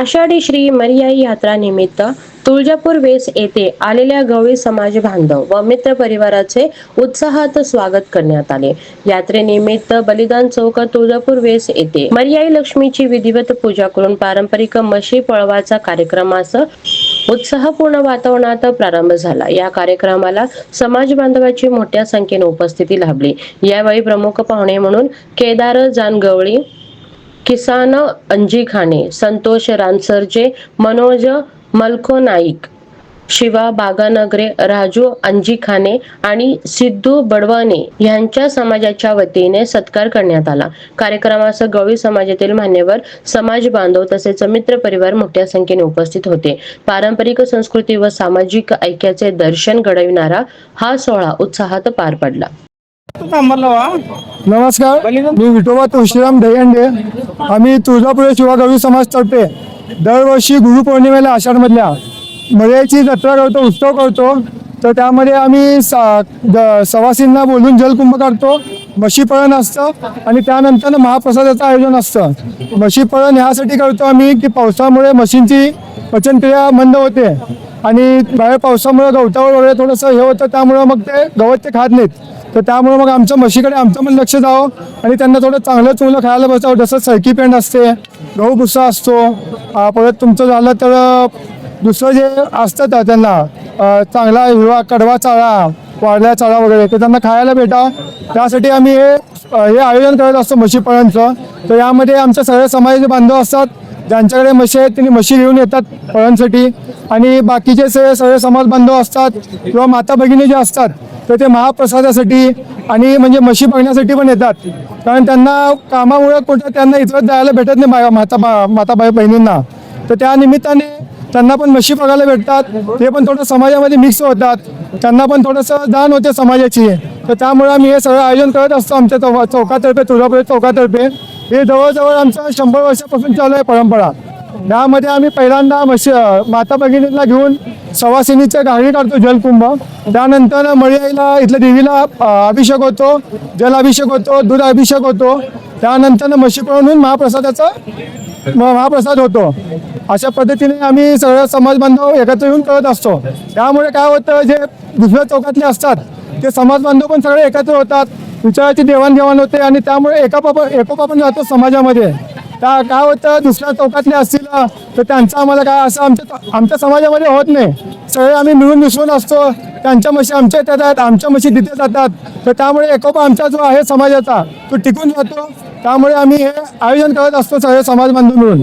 आषाढी श्री मरियाई यात्रा निमित्त तुळजापूर वेस येथे आलेल्या गवळी समाज बांधव व मित्र परिवाराचे उत्साहात स्वागत करण्यात आले। यात्रेनिमित्त बलिदान चौक तुळजापूर वेस येथे मरियाई लक्ष्मीची विधिवत पूजा करून पारंपरिक म्हशी पळवाचा कार्यक्रमास उत्साहपूर्ण वातावरणात प्रारंभ झाला। या कार्यक्रमाला समाज बांधवांची मोठ्या संख्येने उपस्थिती लाभली। यावेळी प्रमुख पाहुणे म्हणून केदार जानगवळी, किसान अंजिखाने, संतोष रानसरजे, मनोज मलखो नाईक, शिवा बागानगरे, राजू अंजिखाने आणि सिद्धू बडवणे यांच्या समाजाच्या वतीने सत्कार करण्यात आला। कार्यक्रमास गवळी समाजातील मान्यवर, समाज बांधव तसेच मित्र परिवार मोठ्या संख्येने उपस्थित होते। पारंपरिक संस्कृती व सामाजिक ऐक्याचे दर्शन घडविणारा हा सोहळा उत्साहात पार पडला। नमस्कार, मी विठोबा तुळशीराम दहीहंडे। आम्ही तुळजापूर शिवा गवळी समाज तर्फे दरवर्षी गुरुपौर्णिमेला आषाढ मधल्या मरियाईची जत्रा करतो, उत्सव करतो। तर त्यामध्ये आम्ही सवासींना बोलून जलकुंभ काढतो, म्हशीपळण असतं आणि त्यानंतर महाप्रसादाचं आयोजन असतं। म्हशीपळण ह्यासाठी करतो आम्ही की पावसामुळे म्हशींची पचनक्रिया मंद होते आणि बाहेर पावसामुळे गवतावर वगैरे थोडंसं हे होतं, त्यामुळे मग ते गवत ते खात नाहीत। तर त्यामुळे मग आमच्या म्हशीकडे आमचं पण लक्ष जावं आणि त्यांना थोडं चांगलं चुंगलं खायला बसावं। जसं सरकी पेंड असते, गहू भुसा असतो, परत तुमचं झालं तर दुसरं जे असतं त्यांना चांगला हिरवा कडवा चारा, वाढल्या चारा वगैरे ते त्यांना खायला भेटावं, त्यासाठी आम्ही हे आयोजन करत असतो म्हशीपळणचं। तर यामध्ये आमच्या सगळ्या समाजाचे बांधव असतात, ज्यांच्याकडे म्हशी आहेत त्यांनी म्हशी घेऊन येतात पळणसाठी आणि बाकीचे सगळे समाज बांधव असतात किंवा माता भगिनी जे असतात तर ते महाप्रसादासाठी आणि म्हणजे म्हशी बघण्यासाठी पण येतात, कारण त्यांना कामामुळे कुठं त्यांना इतर जायला भेटत नाही माता बहिणींना। तर त्या निमित्ताने त्यांना पण म्हशी बघायला भेटतात, ते पण थोडं समाजामध्ये मिक्स होतात, त्यांना पण थोडंसं जाण होते समाजाची। तर त्यामुळे आम्ही हे सगळं आयोजन करत असतो आमच्या चौकातर्फे, तुळजापूर चौकातर्फे। हे जवळजवळ आमचं 100 वर्षापासून चालू आहे परंपरा। यामध्ये आम्ही पहिल्यांदा माता भगिनींना घेऊन सवासिनीचे गाडी काढतो जलकुंभ, त्यानंतर मरियाईला इथल्या देवीला अभिषेक होतो, जल अभिषेक होतो, दूध अभिषेक होतो, त्यानंतर म्हशी पळवून महाप्रसाद होतो। अशा पद्धतीने आम्ही सगळ्या समाज बांधव एकत्र येऊन करत असतो। त्यामुळे काय होतं, जे दुसऱ्या चौकातले असतात ते समाज बांधव पण सगळे एकत्र होतात, विचाराची देवाणघेवाण होते आणि त्यामुळे एकोपा पण राहतो समाजामध्ये। त्या काय होतं, दुसऱ्या चौकातले असतील तर त्यांचं आम्हाला काय असं आमच्या समाजामध्ये होत नाही। सगळे आम्ही मिळून मिसळून असतो, त्यांच्या म्हशी आमच्या येतात, आमच्या म्हशी तिथे जातात। तर त्यामुळे एकोपा आमचा जो आहे समाजाचा तो टिकून राहतो। त्यामुळे आम्ही हे आयोजन करत असतो सगळे समाज बांधव मिळून।